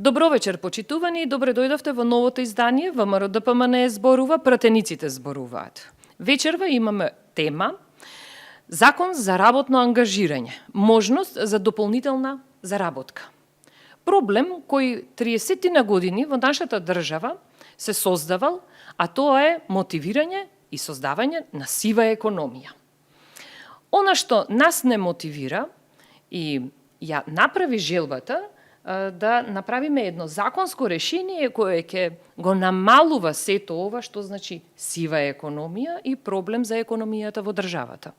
Добро вечер, почитувани, и добре дојдовте во новото издание ВМРО ДПМН зборува, пратениците зборуваат. Вечерва имаме тема Закон за работно ангажирање, можност за дополнителна заработка. Проблем кој 30 на години во нашата држава се создавал, а тоа е мотивирање и создавање на сива економија. Она што нас не мотивира и ја направи желбата да направиме едно законско решение кое ќе го намалува сето ова што значи сива економија и проблем за економијата во државата.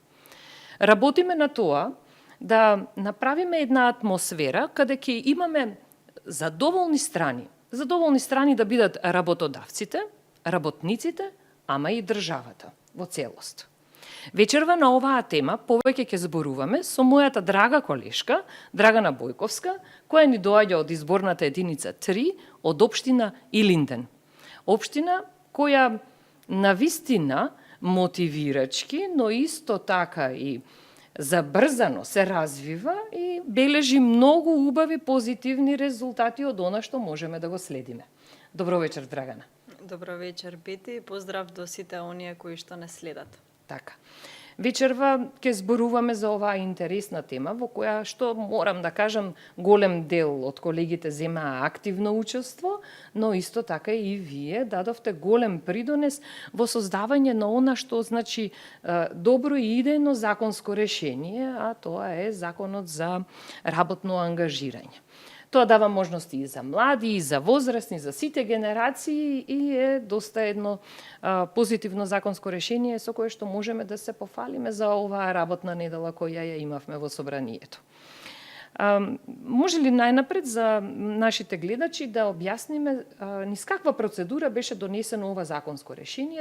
Работиме на тоа да направиме една атмосфера каде ќе имаме задоволни страни да бидат работодавците, работниците, ама и државата во целост. Вечерва на оваа тема повеќе ќе зборуваме со мојата драга колешка Драгана Бојковска, која ни доаѓа од изборната единица 3 од општина Илинден. Општина која навистина мотивирачки, но исто така и забрзано се развива и бележи многу убави позитивни резултати од она што можеме да го следиме. Добро вечер, Драгана. Добро вечер, Пети, и поздрав до сите оние кои што не следат. Така. Вечерва ќе зборуваме за оваа интересна тема во која, што морам да кажам, голем дел од колегите земаа активно учество, но исто така и вие дадовте голем придонес во создавање на она што значи добро и идејно законско решение, а тоа е законот за работно ангажирање. Тоа дава можности и за млади, и за возрастни, за сите генерации и е доста едно позитивно законско решение со кое што можеме да се пофалиме за оваа работна недела која ја имавме во собранието. Може ли најнапред за нашите гледачи да објасниме низ каква процедура беше донесено ова законско решение?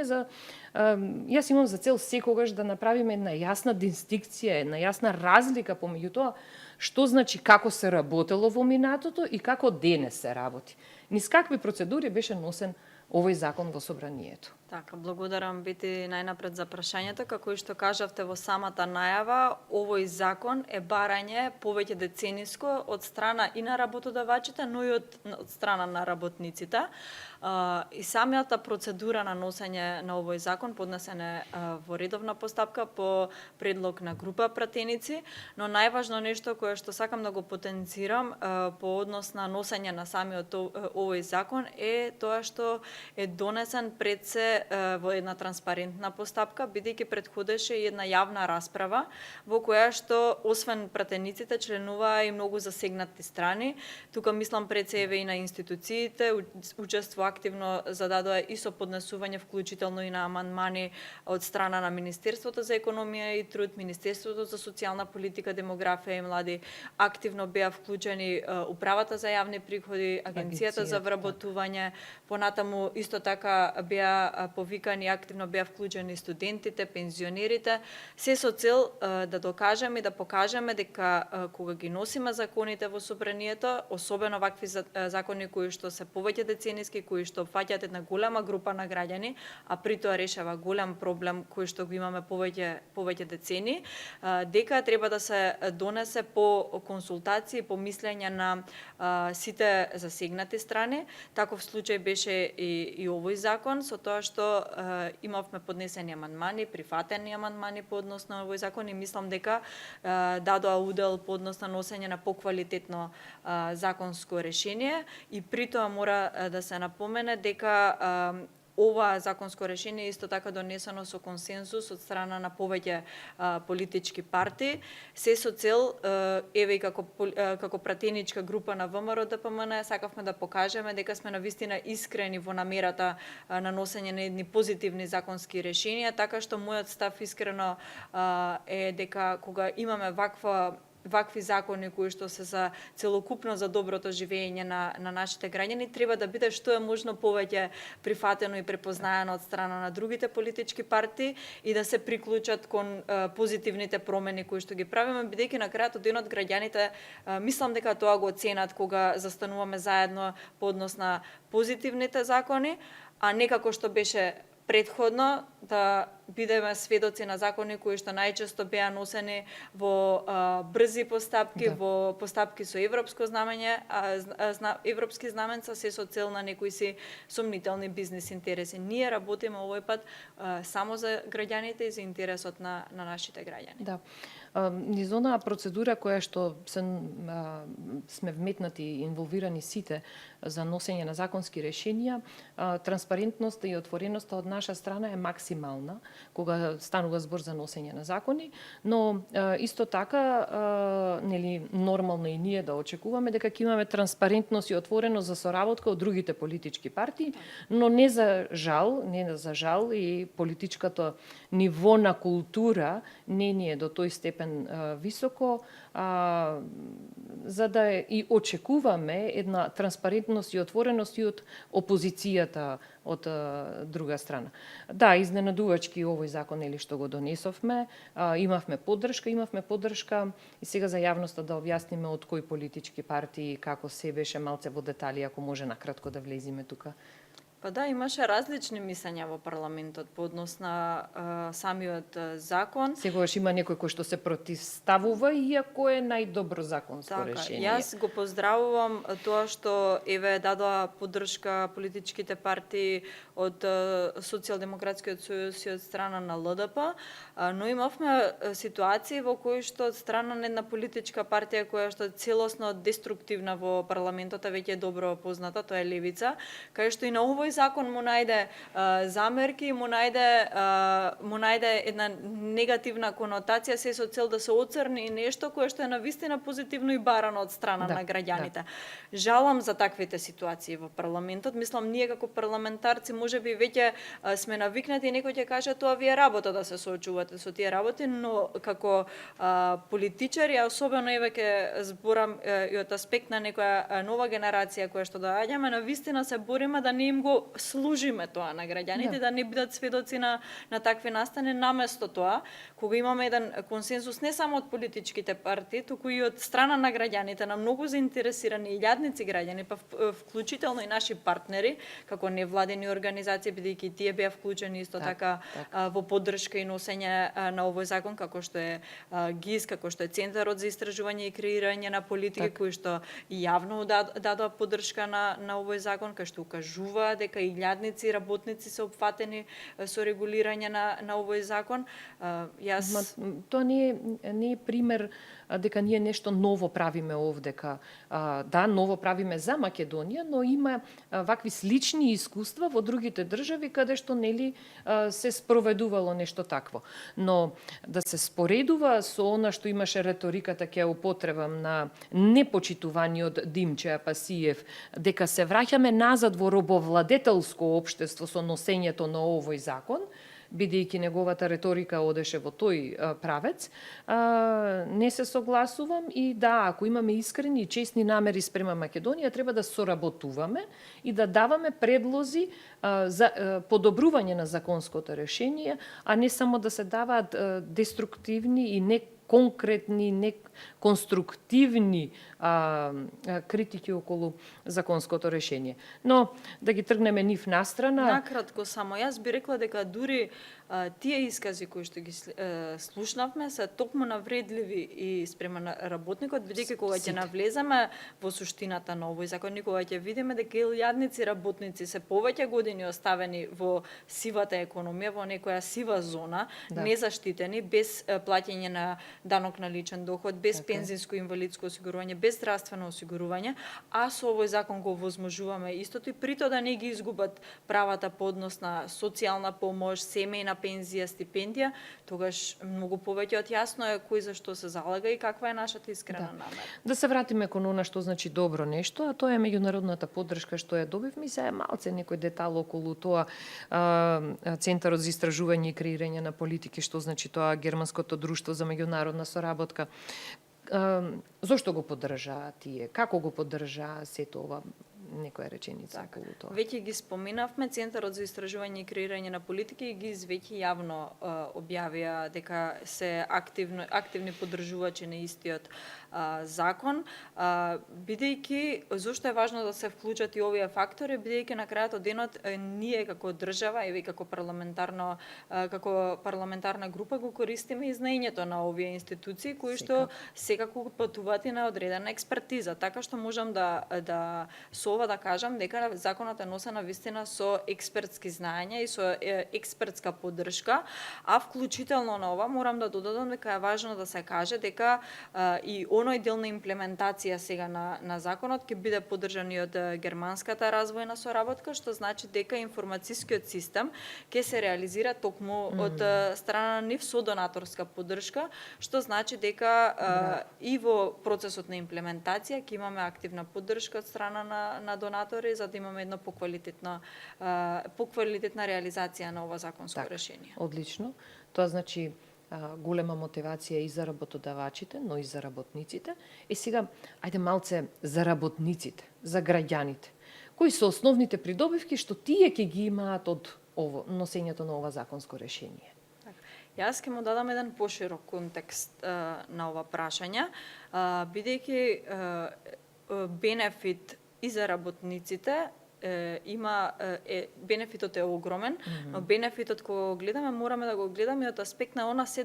Јас имам за цел секогаш да направиме една јасна дистинкција, една јасна разлика помеѓу тоа што значи како се работело во минатото и како денес се работи. Низ какви процедури беше носен овој закон во собранието? Така, благодарам Бити најнапред за прашањето. Како и што кажавте во самата најава, овој закон е барање повеќе децениско од страна и на работодавачите, но и од страна на работниците. И самата процедура на носење на овој закон поднесен е во редовна постапка по предлог на група пратеници, но најважно нешто кое што сакам да го потенцирам по однос на носење на самиот овој закон е тоа што е донесен пред се во една транспарентна постапка, бидејќи претходеше и една јавна расправа во која што освен пратениците членуваа и многу засегнати страни. Тука мислам пред себе и на институциите, учество активно зададоа и со поднесување вклучително и на амандмани од страна на Министерството за економија и труд, Министерството за социјална политика, демографија и млади. Активно беа вклучени Управата за јавни приходи, Агенцијата за вработување, понатаму исто така беа повикани, активно беа вклучени студентите, пензионерите, се со цел да докажеме и да покажеме дека кога ги носиме законите во собранието, особено вакви закони кои што се повеќе децениски, кои што опфаќаат една голема група на граѓани, а при тоа решава голем проблем кој што го имаме повеќе децени, дека треба да се донесе по консултации, по мислење на сите засегнати страни. Таков случај беше и овој закон, со тоа што имавме поднесени амандмани, прифатени амандмани по однос на овој закон и мислам дека дадоа удел по однос на носење на поквалитетно законско решение и при тоа мора да се напомене дека ова законско решение исто така донесено со консензус од страна на повеќе политички партии, се со цел еве и како пратеничка група на ВМРО ДПМН сакавме да покажеме дека сме навистина искрени во намерата на носење на едни позитивни законски решенија, така што мојот став искрено е дека кога имаме вакви закони кои што се за целокупно за доброто живење на нашите граѓани, треба да биде што е можно повеќе прифатено и препознаено од страна на другите политички партии и да се приклучат кон позитивните промени кои што ги правиме, бидејќи на крајот од денот граѓаните мислам дека тоа го оценат кога застануваме заедно по однос на позитивните закони, а не како што беше претходно, да бидеме сведоци на закони кои што најчесто беа носени во брзи постапки, во постапки со европско знамење, европски знаменца, се со цел на некои си сомнителни бизнис интереси. Ние работиме овој пат само за граѓаните и за интересот на нашите граѓани. Да. Низ онаа процедура која што сме вметнати и инволвирани сите за носење на законски решенија, транспарентноста и отвореноста од наша страна е максимална кога станува збор за носење на закони, но исто така нели нормално и ние да очекуваме дека ќе имаме транспарентност и отвореност за соработка од другите политички партии, но не за жал и политичкото ниво на култура не ни е до тој степен високо, за да и очекуваме една транспарентност и отвореност и од опозицијата од друга страна. Да, изненадувачки овој закон или што го донесовме, имавме поддршка и сега за јавноста да објасниме од кои политички партии како се беше малце во детали, ако може накратко да влезиме тука. Па да, имаше различни мислења во парламентот по однос на самиот закон. Сегогаш има некој кој што се противставува, иако е најдобро законско решение. Јас го поздравувам тоа што дадоа поддршка политичките партии од Социјалдемократскиот сојуз и од страна на ЛДП, но имавме ситуации во кои што од страна на една политичка партија која што е целосно деструктивна во парламентот, веќе е добро позната, тоа е Левица, кај што и на овој закон му најде замерки, му најде една негативна конотација, се со цел да се оцрни нешто кое што е навистина позитивно и барано од страна на граѓаните. Жалам за таквите ситуации во парламентот. Мислам, ние како парламентарци можеби веќе сме навикнати и некој ќе каже тоа ви е работа да се соочувате со тие работи, но како политичари, а особено ќе зборам и од аспект на некоја нова генерација која што доаѓаме, навистина се бориме да не им го служиме тоа на граѓаните, да не бидат сведоци на такви настани. Наместо тоа, кога имаме еден консензус не само од политичките партии, туку и од страна на граѓаните, на многу заинтересирани илјадници граѓани, па вклучително и наши партнери, како невладени организации, бидејќи тие беа вклучени исто така во поддршка и носење на овој закон, како што е ГИС, како што е Центарот за истражување и креирање на политики, кои што јавно дадоа поддршка на овој закон, кај што укажува дека илјадници работници се опфатени со регулирање на овој закон. Тоа не е пример дека ние нешто ново правиме овдека. Да, ново правиме за Македонија, но има вакви слични искуства во другите држави каде што нели се спроведувало нешто такво. Но да се споредува со она што имаше реториката, ќе употребам, на непочитуваниот Димче Апасиев, дека се враќаме назад во робовладетелско општество со носењето на овој закон, бидејќи неговата реторика одеше во тој правец, не се согласувам и да, ако имаме искрени и честни намери спрема Македонија, треба да соработуваме и да даваме предлози за подобрување на законското решение, а не само да се даваат деструктивни и неконкретни, неконструктивни критики околу законското решение. Но да ги тргнеме нив настрана. Накратко само, јас би рекла дека дури тие искази кои што ги слушнавме се токму навредливи и спрема на работникот, бидејќи кога ќе навлеземе во суштината на овој закон, кога ќе видиме дека илјадници работници се повеќе години оставени во сивата економија, во некоја сива зона, незаштитени, без плаќање на данок на личен доход, без пензиско и инвалидско осигурување, без здравствено осигурување, а со овој закон го возможуваме истото и прито да не ги изгубат правата по однос на социјална помош, семејна пензија, стипендија, тогаш многу повеќе од јасно е кој за што се залага и каква е нашата искрена намера. Да се вратиме кон она што значи добро нешто, а тоа е меѓународната поддршка што ја добивме, се е малце некој детал околу тоа Центарот за истражување и креирање на политики, што значи тоа Германското друштво за меѓународна соработка. Зошто го поддржаа тие? Како го поддржаа сето ова? некоја реченица околу тоа. Веќе ги споминавме, Центарот за истражување и креирање на политики ги веќе јавно објавија дека се активни поддржувачи на истиот закон, бидејќи зошто е важно да се вклучат и овие фактори, бидејќи на крајот од денот ние како држава и како парламентарна група го користиме и знаењето на овие институции кои што секако патуваат и на одредена експертиза, така што можам да со ова да кажам дека законот е носена вистина со експертски знаења и со експертска поддршка, а вклучително на ова морам да додадам дека е важно да се каже дека и оној дел на имплементација сега на законот ќе биде поддржан и од германската развојна соработка, што значи дека информацијскиот систем ќе се реализира токму од страна на нив со донаторска поддршка, што значи дека и во процесот на имплементација ќе имаме активна поддршка од страна на донатори за да имаме едно поквалитетна реализација на ова законско решение. Одлично. Тоа значи голема мотивација и за работодавачите, но и за работниците. И сега, ајде малце за работниците, за граѓаните. Кои се основните придобивки што тие ќе ги имаат од носењето на ова законско решение? Јас ќе му дадам еден поширок контекст на ова прашање, бидејќи бенефит и за работниците бенефитот е огромен, но бенефитот кога го гледаме мораме да го гледаме од аспект на она се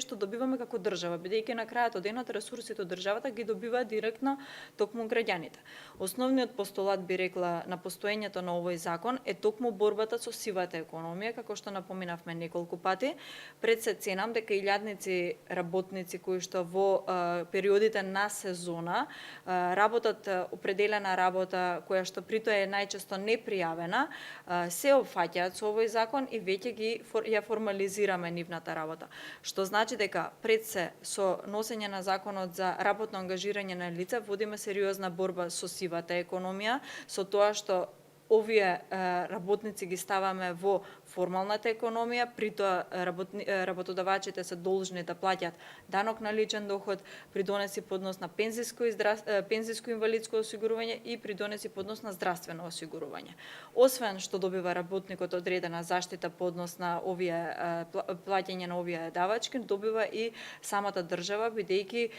што добиваме како држава, бидејќи на крајот од денот ресурсите од државата ги добива директно токму граѓаните. Основниот постулат би рекла на постоењето на овој закон е токму борбата со сивата економија, како што напоминавме неколку пати. Пред се ценам дека илјадници работници кои што во периодите на сезона работат определена работа која што притоа е најчесто непријавена, се опфаќаат со овој закон и веќе ја формализираме нивната работа. Што значи дека пред се со носење на законот за работно ангажирање на лица водиме сериозна борба со сивата економија, со тоа што овие работници ги ставаме во формалната економија, притоа работодавачите се должни да плаќаат данок на личен доход, придонеси поднос на пензиско инвалидско осигурување и придонеси поднос на здравствено осигурување. Освен што добива работникот одредена заштита поднос на овие плаќање на овие давачки, добива и самата држава, бидејќи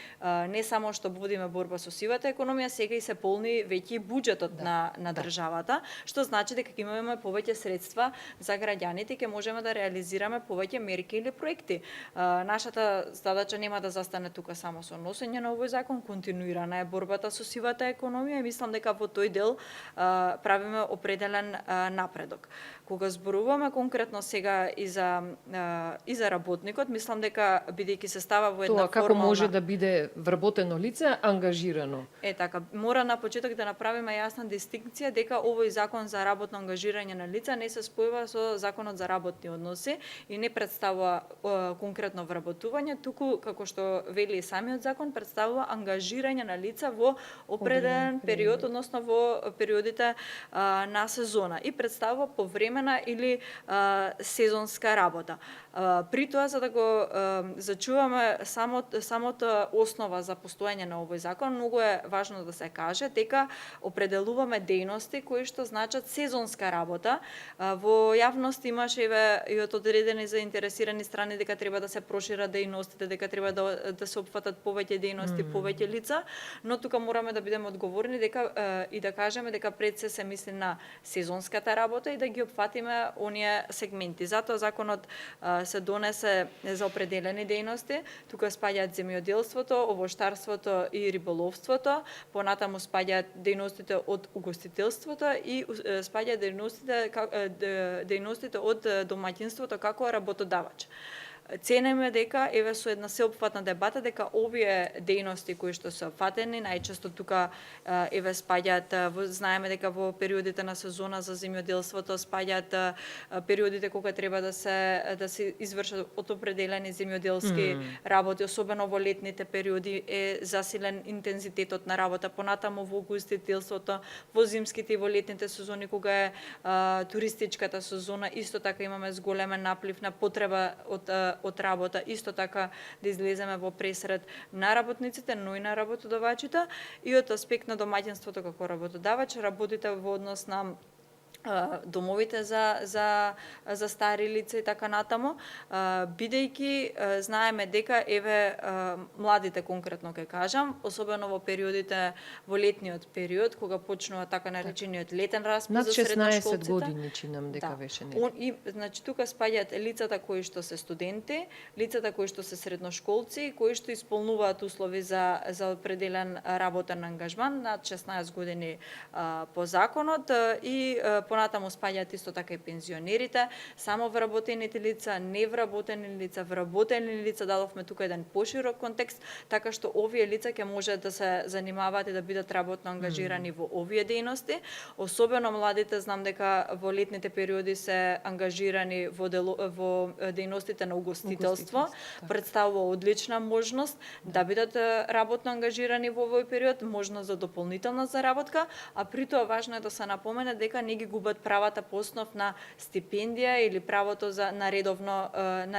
не само што водиме борба со сивата економија, сега и се полни веќе буџетот на државата, што значи дека ќе имаме повеќе средства за граѓаните и ќе можеме да реализираме повеќе мерки или проекти. Нашата задача нема да застане тука само со носење на овој закон, континуирана е борбата со сивата економија и мислам дека во тој дел правиме определен напредок. Кога зборуваме конкретно сега и за работникот, мислам дека бидејќи се става во една формална... Тоа како може да биде вработено лице ангажирано? Така, мора на почеток да направиме јасна дистинкција дека овој закон за работно ангажирање на лица не се спојува со законот за работни односи и не представува конкретно вработување, туку како што вели и самиот закон представува ангажирање на лица во определен период, односно во периодите на сезона и представува повремена или сезонска работа. При тоа, за да го зачуваме самото основа за постоење на овој закон, многу е важно да се каже дека определуваме дејности кои што значат сезонска работа. Во јавност имаше и од одредени заинтересирани страни дека треба да се прошират дејностите, дека треба да се опфатат повеќе дејности, повеќе лица, но тука мораме да бидеме одговорни дека и да кажеме дека пред се мисли на сезонската работа и да ги опфатиме оние сегменти. Затоа законот се донесе за определени дејности. Тука спаѓаат земјоделството, овоштарството и риболовството, понатаму спаѓаат дејностите од угостителството и спаѓаат дејностите од домаќинството како работодавач. Ценеме дека еве со една сеопфатна дебата дека овие дејности кои што се опфатени најчесто тука еве спаѓаат, знаеме дека во периодите на сезона за земјоделството спаѓаат периодите кога треба да се извршат од определени земјоделски работи, особено во летните периоди е засилен интензитетот на работа, понатаму во угостителството, во зимските и во летните сезони кога е туристичката сезона, исто така имаме зголемен наплив на потреба од од работа, исто така да излеземе во пресред на работниците, но и на работодавачите, и од аспект на домаќинството како работодавач работите во однос на домовите за стари лица и така натаму, бидејќи знаеме дека младите конкретно ќе кажам, особено во периодите во летниот период кога почнува така наречениот летен распуст за средношколците. Над 16 години чинам дека беше И значи тука спаѓаат лицата кои што се студенти, лицата кои што се средношколци, кои што исполнуваат услови за определен работен ангажман над 16 години по законот, и понатаму спаѓаат исто така и пензионерите, само вработените лица, невработени лица, вработени лица, дадовме тука еден поширок контекст, така што овие лица ќе може да се занимаваат и да бидат работно ангажирани во овие дејности. Особено младите, знам дека во летните периоди се ангажирани во дејностите на угостителство, представува одлична можност да бидат работно ангажирани во овој период, можност за дополнителна заработка, а при тоа важно е да се напомене дека не ги губат правата по основ на стипендија или правото на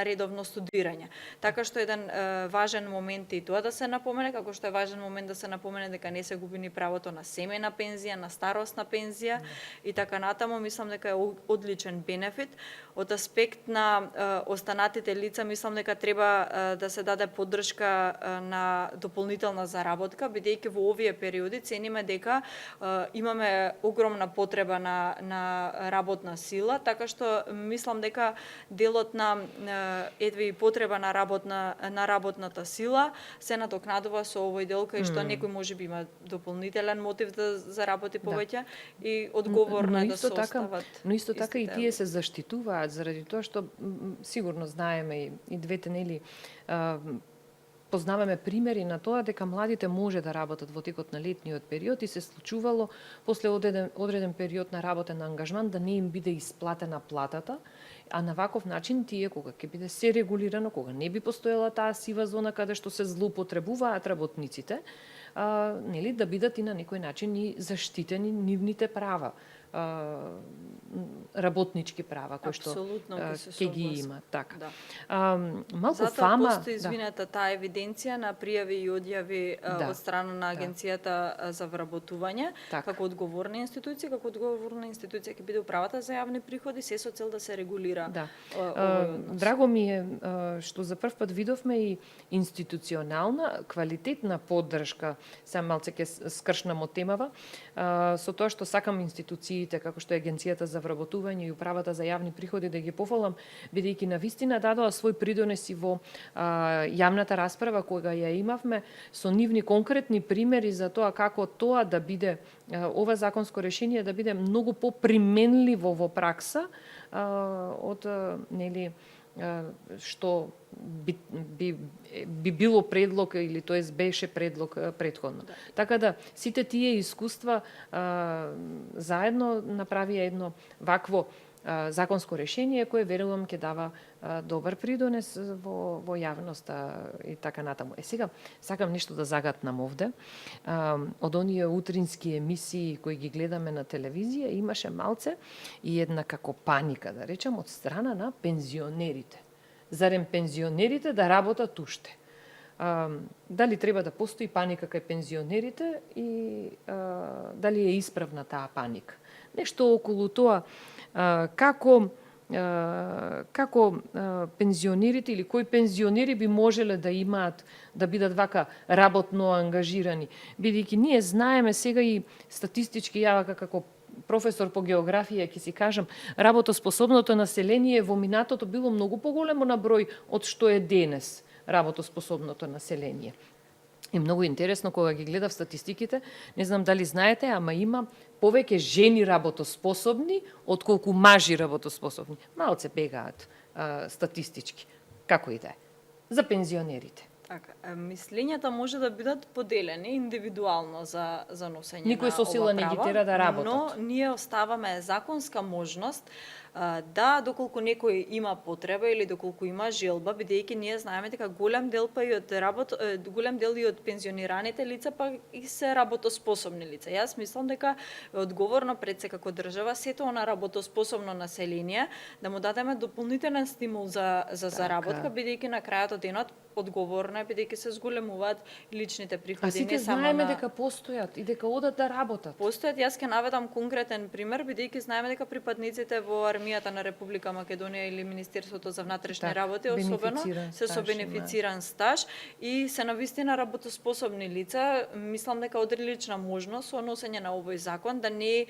редовно студирање. Така што еден важен момент и тоа да се напомене, како што е важен момент да се напомене дека не се губи ни правото на семејна пензија, на старосна пензија и така натаму. Мислам дека е одличен бенефит. Од аспект на останатите лица, мислам дека треба да се даде поддршка на дополнителна заработка, бидејќи во овие периоди цениме дека имаме огромна потреба на работна сила, така што мислам дека делот на и потреба на работната сила се надокнадува со овој дел кај што некој можеби има дополнителен мотив да заработи повеќе и одговорно е да се остават. Но исто така и тие се заштитуваат заради тоа што сигурно знаеме и двете, нели, познаваме примери на тоа дека младите може да работат во текот на летниот период и се случувало после одреден период на работен ангажман да не им биде исплатена платата, а на ваков начин тие кога ќе биде се регулирано, кога не би постоела таа сива зона каде што се злоупотребуваат работниците, нели, да бидат и на некој начин и заштитени нивните права, работнички права кои што ќе ги има, така. Да. Малку затоа фама, постои извинета таа евиденција на пријави и одјави од страна на агенцијата за вработување, како одговорна институција, ќе биде управата за јавни приходи, се со цел да се регулира. Да. Драго ми е што за прв пат видовме и институционална, квалитетна поддршка, сам малце ќе скршнам од темава, со тоа што сакам институциите како што е Агенцијата за вработување и управата за јавни приходи да ги пофалам, бидејќи навистина дадоа свој придонеси во јавната расправа која ја имавме со нивни конкретни примери за тоа како тоа да биде ова законско решение да биде многу поприменливо во пракса од нели што би било предлог или тоест беше предлог претходно. Да. Така да сите тие искуства заедно направија едно вакво законско решение кое верувам ќе дава добар придонес во јавноста и така натаму. Сега сакам нешто да загатнам овде. Од оние утрински емисии кои ги гледаме на телевизија имаше малце и една како паника, да речем, од страна на пензионерите. Зарем пензионерите да работат уште? Дали треба да постои паника кај пензионерите и дали е исправна таа паника? Нешто околу тоа како пензионерите или кои пензионери би можеле да имаат, да бидат вака работно ангажирани. Бидејќи ние знаеме сега и статистички јавака како професор по географија ќе си кажам, работоспособното население во минатото било многу поголемо на број од што е денес работоспособното население. И многу интересно кога ги гледав статистиките, не знам дали знаете, ама има повеќе жени работоспособни отколку мажи работоспособни. Малце бегаат статистички, како и да е. За пензионерите. Така, мислењата може да бидат поделени индивидуално за носење Никој на со сила ова не ги право, тера да работат. но ние оставаме законска можност да, доколку некој има потреба или доколку има желба, бидејќи ние знаеме дека голем дел па и од голем дел и од пензионираните лица па и се работоспособни лица. Јас мислам дека е одговорно пред се како држава сето она работоспособно население да му дадеме дополнителен стимул за заработка, бидејќи на крајот од денот одговорно е, бидејќи се зголемуваат личните приходи. А сите не само знаеме на... дека постојат и дека одат да работат. Постојат, јас ќе наведам конкретен пример, бидејќи знаеме дека припадниците во армијата на Република Македонија или Министерството за внатрешни работи особено се со бенефициран стаж и се навистина работоспособни лица. Мислам дека одрилична можност со носење на овој закон да не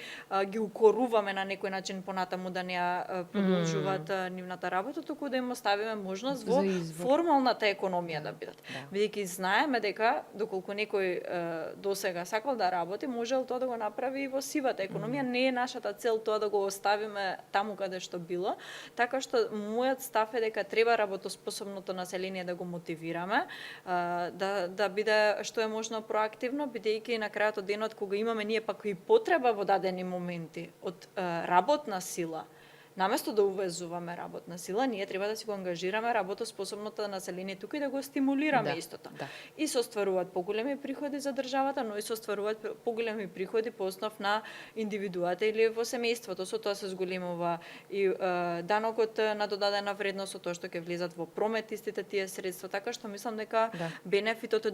ги укоруваме на некој начин понатаму да не ја продолжуваат нивната работа, туку да им оставиме можност во формалната економија да бидат. Бидејќи знаеме дека доколку некој досега сакал да работи, можел тоа да го направи и во сивата економија. Не е нашата цел тоа да го оставиме таму каде што било, така што мојот став е дека треба работоспособното население да го мотивираме, да биде што е можно проактивно, бидејќи на крајот од денот кога имаме ние пак и потреба во дадени моменти од работна сила, наместо да увезуваме работна сила, ние треба да си го ангажираме работоспособното население тука и да го стимулираме истото. И се остваруваат поголеми приходи за државата, но и се остваруваат поголеми приходи по основ на индивидуата или во семејството. Со тоа се зголемува и данокот на додадена вредност, со тоа што ќе влезат во промет истите тие средства, така што мислам дека бенефитот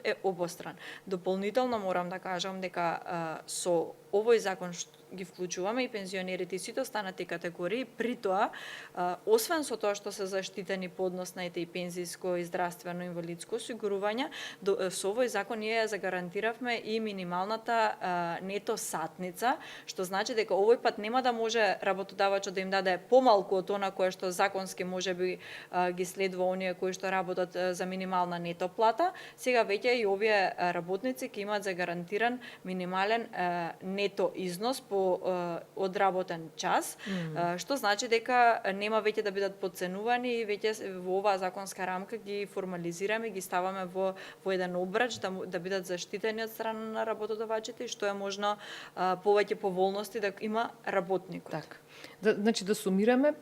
е обостран. Дополнително морам да кажам дека со овој закон ги вклучуваме и пензионерите и сите останати категории, при тоа, освен со тоа што се заштитени по однос на и пензиско и здравствено инвалидско осигурување, со овој закон ние ја загарантиравме и минималната нето сатница, што значи дека овој пат нема да може работодавачот да им даде помалку од она кое што законски можеби ги следува оние кои што работат за минимална нето плата. Сега веќе и овие работници ќе имаат загарантиран минимален нето износ по одработен час, што значи дека нема веќе да бидат подценувани и веќе во оваа законска рамка ги формализираме, ги ставаме во еден обрач да бидат заштитени од страна на работодавачите и што е можно повеќе поволности да има работникот. Така. Значи да сумираме,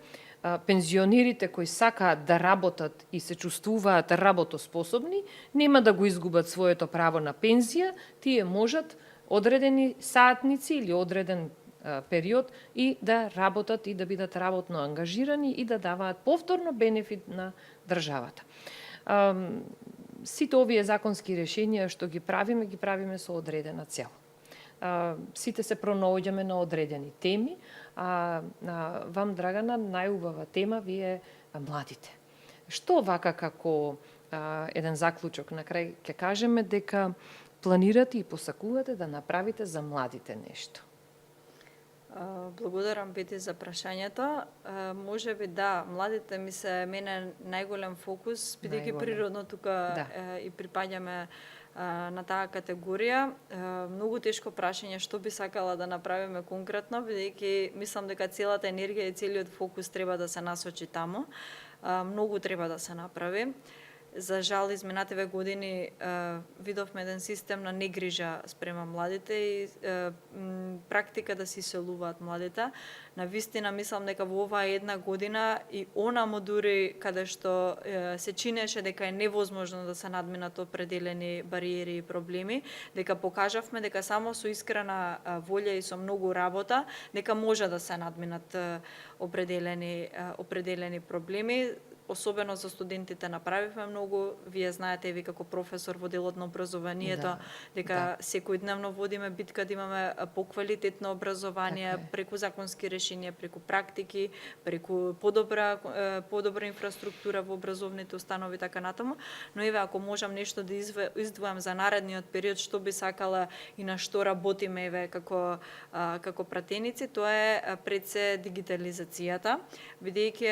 пензионерите кои сакаат да работат и се чувствуваат работоспособни, нема да го изгубат своето право на пензија, тие можат одредени сатници или одреден период и да работат и да бидат работно ангажирани и да даваат повторно бенефит на државата. Сите овие законски решенија што ги правиме со одредена цел. Сите се пронаоѓаме на одредени теми, вам, Драгана, најубава тема ви е младите. Што вака како еден заклучок на крај ќе кажеме дека планирате и посакувате да направите за младите нешто? Благодарам, Бети, за прашањето. Може би младите ми се мене најголем фокус, бидејќи природно тука и припаѓаме на таа категорија. Многу тешко прашање што би сакала да направиме конкретно, бидејќи мислам дека целата енергија и целиот фокус треба да се насочи таму. Многу треба да се направи. За жал, изминативе години видовме еден систем на негрижа спрема младите и практика да се иселуваат младите. Навистина, мислам дека во оваа една година и онамо дури каде што се чинеше дека е невозможно да се надминат определени бариери и проблеми, дека покажавме дека само со искрена волја и со многу работа, дека може да се надминат определени проблеми. Особено за студентите направивме многу. Вие знаете, ви како професор во делот на образованието, дека секојдневно водиме битка да имаме поквалитетно образование, преку законски решенија, преку практики, преку подобра инфраструктура во образовните установи, така натаму. Но еве, ако можам нешто да издвојам за наредниот период, што би сакала и на што работиме еве како пратеници, тоа е пред се дигитализацијата, бидејќи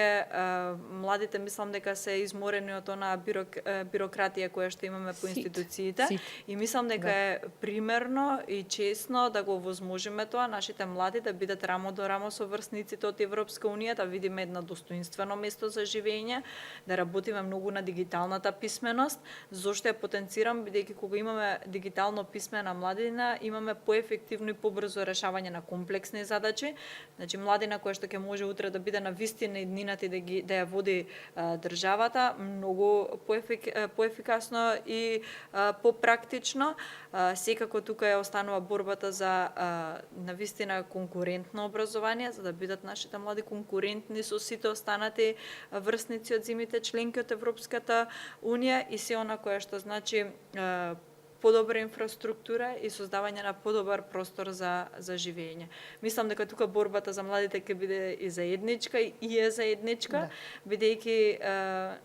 младите мислам дека се изморени од онаа бирократија која што имаме по институциите и мислам дека е примерно и честно да го возможиме тоа, нашите млади да бидат рамо до рамо со со врсниците од Европска унија, да видиме едно достоинствено место за живење, да работиме многу на дигиталната писменост. Зошто ја потенцирам, бидејќи кога имаме дигитално писмена младина, имаме поефективно и побрзо решавање на комплексни задачи. Значи младина која што ќе може утре да биде на вистина иднината и да ја води државата многу поефикасно и попрактично. Секако тука ја останува борбата за навистина конкурентно образование, за да бидат нашите млади конкурентни со сите останати врсници од земјите членки од Европската унија и се она кое што значи подобра инфраструктура и создавање на подобар простор за живење. Мислам дека тука борбата за младите ќе биде и заедничка и е заедничка, бидејќи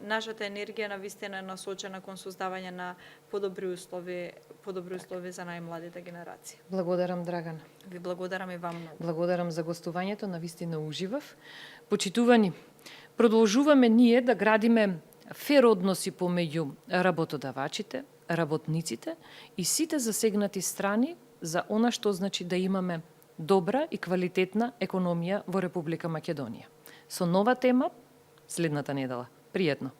нашата енергија навистина е насочена кон создавање на подобри услови за најмладите генерации. Благодарам, Драгана. Ви благодарам и вам многу. Благодарам за гостувањето, навистина уживав. Почитувани, продолжуваме ние да градиме фер односи помеѓу работодавачите, работниците и сите засегнати страни за она што значи да имаме добра и квалитетна економија во Република Македонија. Со нова тема следната недела. Пријатно!